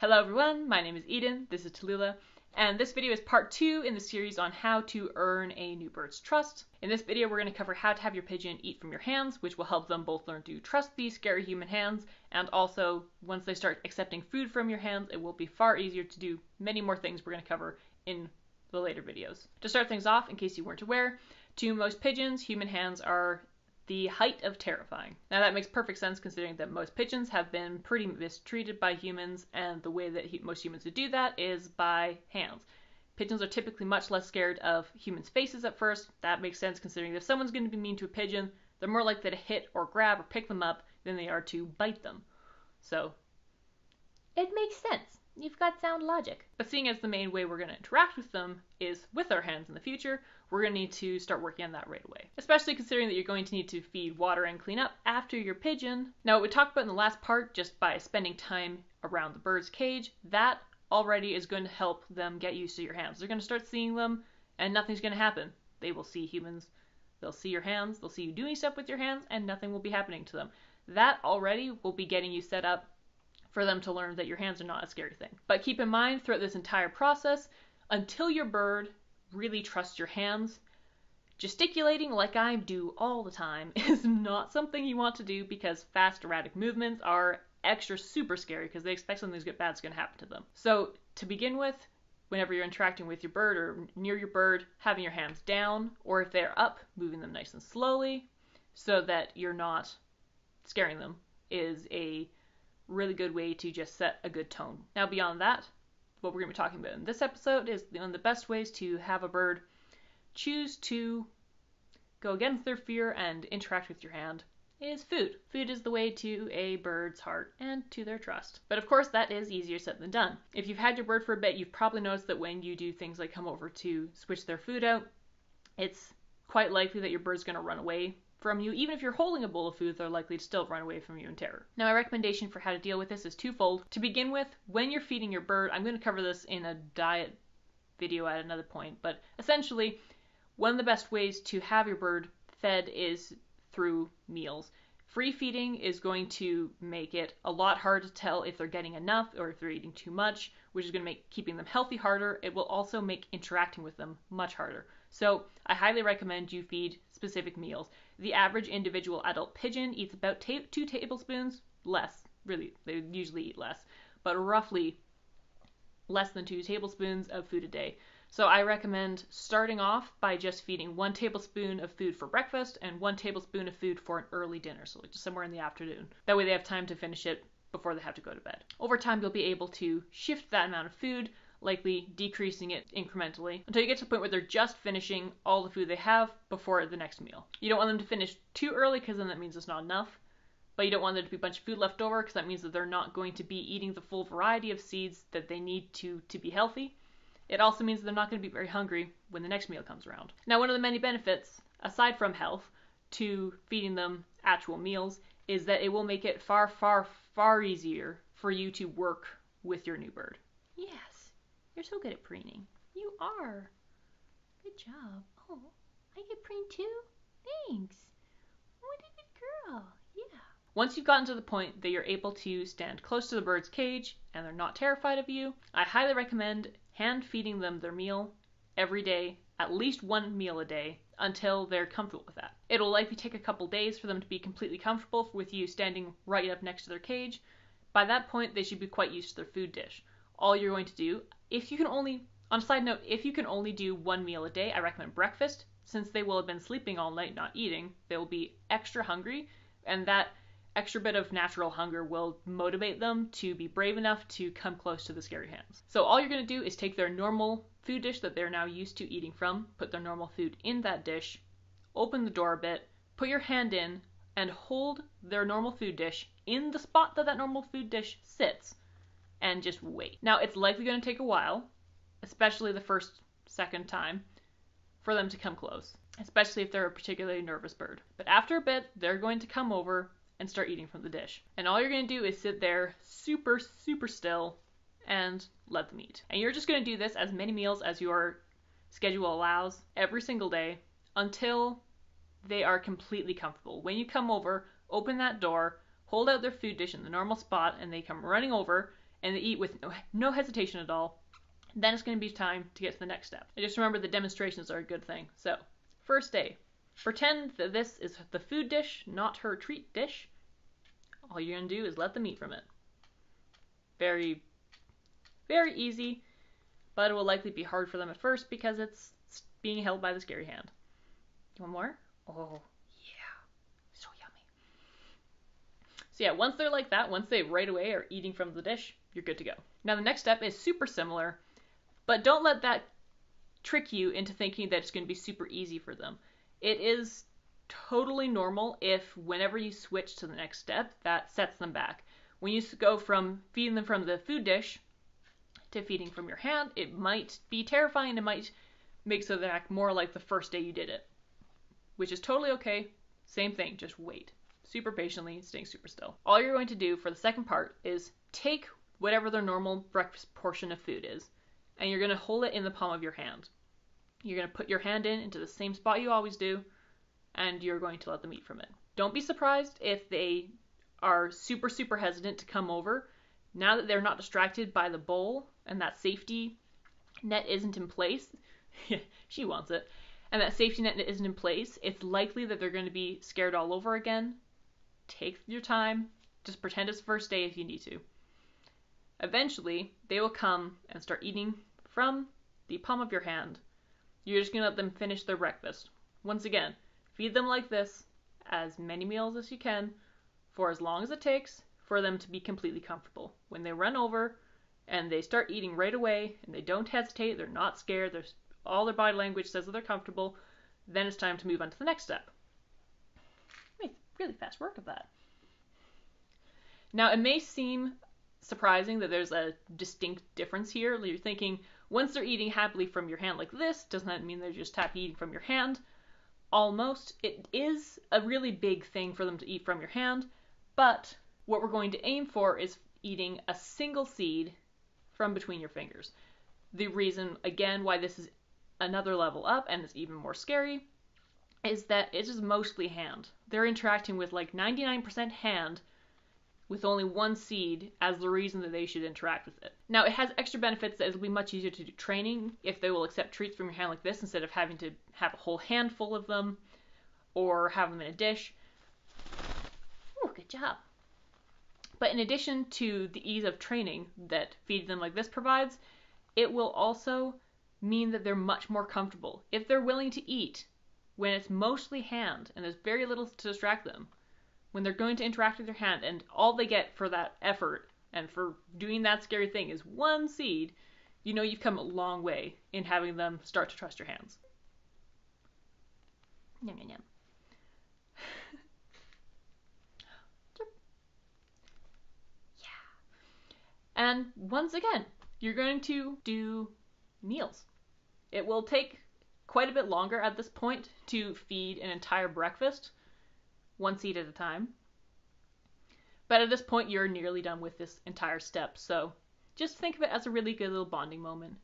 Hello everyone, my name is Eden, this is Tallulah, and this video is part 2 in the series on how to earn a new bird's trust. In this video we're going to cover how to have your pigeon eat from your hands, which will help them both learn to trust these scary human hands, and also once they start accepting food from your hands, it will be far easier to do many more things we're going to cover in the later videos. To start things off, in case you weren't aware, to most pigeons, human hands are the height of terrifying. Now that makes perfect sense considering that most pigeons have been pretty mistreated by humans, and the way that most humans would do that is by hands. Pigeons are typically much less scared of humans' faces at first. That makes sense considering if someone's going to be mean to a pigeon, they're more likely to hit or grab or pick them up than they are to bite them. So it makes sense. You've got sound logic. But seeing as the main way we're going to interact with them is with our hands in the future, we're going to need to start working on that right away. Especially considering that you're going to need to feed, water, and clean up after your pigeon. Now, what we talked about in the last part, just by spending time around the bird's cage, that already is going to help them get used to your hands. They're going to start seeing them, and nothing's going to happen. They will see humans, they'll see your hands, they'll see you doing stuff with your hands, and nothing will be happening to them. That already will be getting you set up for them to learn that your hands are not a scary thing. But keep in mind throughout this entire process, until your bird really trusts your hands, gesticulating like I do all the time is not something you want to do because fast erratic movements are extra super scary because they expect something bad's going to happen to them. So to begin with, whenever you're interacting with your bird or near your bird, having your hands down, or if they're up, moving them nice and slowly so that you're not scaring them is a really good way to just set a good tone. Now beyond that, what we're going to be talking about in this episode is one of the best ways to have a bird choose to go against their fear and interact with your hand is food. Food is the way to a bird's heart and to their trust. But of course that is easier said than done. If you've had your bird for a bit, you've probably noticed that when you do things like come over to switch their food out, it's quite likely that your bird's going to run away from you. Even if you're holding a bowl of food, they're likely to still run away from you in terror. Now, my recommendation for how to deal with this is twofold. To begin with, when you're feeding your bird, I'm going to cover this in a diet video at another point, but essentially, one of the best ways to have your bird fed is through meals. Free feeding is going to make it a lot harder to tell if they're getting enough or if they're eating too much, which is going to make keeping them healthy harder. It will also make interacting with them much harder. So I highly recommend you feed specific meals. The average individual adult pigeon eats about 2 tablespoons, less, really, they usually eat less, but roughly less than 2 tablespoons of food a day. So I recommend starting off by just feeding 1 tablespoon of food for breakfast and 1 tablespoon of food for an early dinner, so just somewhere in the afternoon. That way they have time to finish it before they have to go to bed. Over time you'll be able to shift that amount of food, likely decreasing it incrementally, until you get to the point where they're just finishing all the food they have before the next meal. You don't want them to finish too early because then that means it's not enough, but you don't want there to be a bunch of food left over because that means that they're not going to be eating the full variety of seeds that they need to be healthy. It also means they're not going to be very hungry when the next meal comes around. Now, one of the many benefits, aside from health, to feeding them actual meals is that it will make it far, far, far easier for you to work with your new bird. Yes, you're so good at preening. You are. Good job. Oh, I get preened too? Thanks. What a good girl. Yeah. Once you've gotten to the point that you're able to stand close to the bird's cage and they're not terrified of you, I highly recommend hand feeding them their meal every day, at least 1 meal a day, until they're comfortable with that. It'll likely take a couple days for them to be completely comfortable with you standing right up next to their cage. By that point, they should be quite used to their food dish. All you're going to do, on a side note, if you can only do 1 meal a day, I recommend breakfast. Since they will have been sleeping all night not eating, they will be extra hungry, and that extra bit of natural hunger will motivate them to be brave enough to come close to the scary hands. So all you're going to do is take their normal food dish that they're now used to eating from, put their normal food in that dish, open the door a bit, put your hand in, and hold their normal food dish in the spot that normal food dish sits, and just wait. Now, it's likely going to take a while, especially the second time, for them to come close, especially if they're a particularly nervous bird. But after a bit, they're going to come over and start eating from the dish. And all you're going to do is sit there super, super still and let them eat. And you're just going to do this as many meals as your schedule allows every single day until they are completely comfortable. When you come over, open that door, hold out their food dish in the normal spot, and they come running over and they eat with no hesitation at all, then it's going to be time to get to the next step. And just remember that demonstrations are a good thing. So, first day. Pretend that this is the food dish, not her treat dish. All you're going to do is let them eat from it. Very, very easy, but it will likely be hard for them at first because it's being held by the scary hand. You want more? Oh, yeah. So yummy. So yeah, once they're like that, once they right away are eating from the dish, you're good to go. Now the next step is super similar, but don't let that trick you into thinking that it's going to be super easy for them. It is totally normal if whenever you switch to the next step, that sets them back. When you go from feeding them from the food dish to feeding from your hand, it might be terrifying. It might make so they act more like the first day you did it, which is totally okay. Same thing, just wait. Super patiently, staying super still. All you're going to do for the second part is take whatever their normal breakfast portion of food is, and you're going to hold it in the palm of your hand. You're going to put your hand into the same spot you always do, and you're going to let them eat from it. Don't be surprised if they are super, super hesitant to come over. Now that they're not distracted by the bowl and that safety net isn't in place, she wants it, and that safety net isn't in place, it's likely that they're going to be scared all over again. Take your time. Just pretend it's the first day if you need to. Eventually, they will come and start eating from the palm of your hand. You're just going to let them finish their breakfast. Once again, feed them like this, as many meals as you can, for as long as it takes for them to be completely comfortable. When they run over and they start eating right away and they don't hesitate, they're not scared, all their body language says that they're comfortable, then it's time to move on to the next step. Really fast work of that. Now, it may seem surprising that there's a distinct difference here. You're thinking, once they're eating happily from your hand like this, doesn't that mean they're just happy eating from your hand? Almost. It is a really big thing for them to eat from your hand, but what we're going to aim for is eating a single seed from between your fingers. The reason, again, why this is another level up and it's even more scary is that it is mostly hand. They're interacting with like 99% hand with only one seed as the reason that they should interact with it. Now, it has extra benefits that it'll be much easier to do training if they will accept treats from your hand like this instead of having to have a whole handful of them or have them in a dish. Oh, good job. But in addition to the ease of training that feeding them like this provides, it will also mean that they're much more comfortable. If they're willing to eat when it's mostly hand and there's very little to distract them, when they're going to interact with your hand and all they get for that effort and for doing that scary thing is one seed, you know you've come a long way in having them start to trust your hands. Yum, yum, yum. Yeah. And once again, you're going to do meals. It will take quite a bit longer at this point to feed an entire breakfast, one seed at a time. But at this point, you're nearly done with this entire step, so just think of it as a really good little bonding moment.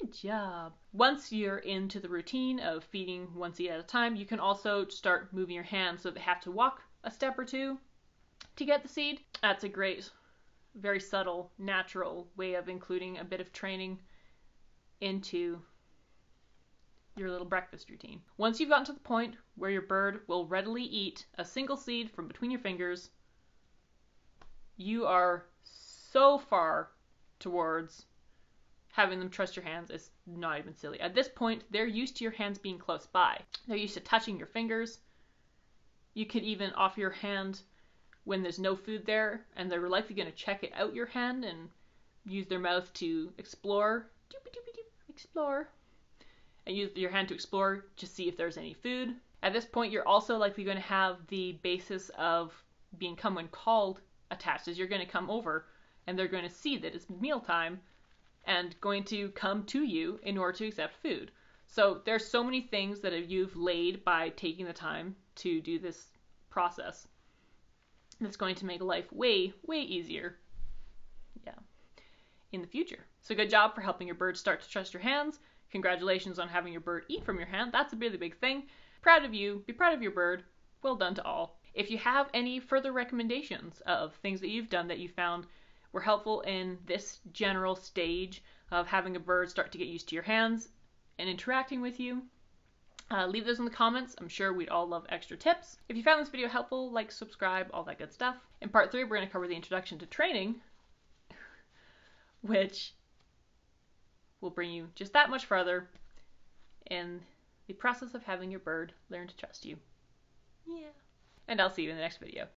Good job. Once you're into the routine of feeding one seed at a time, you can also start moving your hands so they have to walk a step or two to get the seed. That's a great, very subtle, natural way of including a bit of training into your little breakfast routine. Once you've gotten to the point where your bird will readily eat a single seed from between your fingers, you are so far towards having them trust your hands, it's not even silly. At this point, they're used to your hands being close by. They're used to touching your fingers. You could even offer your hand when there's no food there, and they're likely going to check it out your hand and use their mouth to explore. Explore. And use your hand to explore to see if there's any food. At this point, you're also likely going to have the basis of being come when called attached, as you're going to come over and they're going to see that it's mealtime and going to come to you in order to accept food. So there's so many things that you've laid by taking the time to do this process that's going to make life way, way easier. Yeah. In the future. So good job for helping your bird start to trust your hands. Congratulations on having your bird eat from your hand. That's a really big thing. Proud of you. Be proud of your bird. Well done to all. If you have any further recommendations of things that you've done that you found were helpful in this general stage of having a bird start to get used to your hands and interacting with you. Leave those in the comments. I'm sure we'd all love extra tips. If you found this video helpful, like, subscribe, all that good stuff. In part 3, we're going to cover the introduction to training, which will bring you just that much further in the process of having your bird learn to trust you. Yeah. And I'll see you in the next video.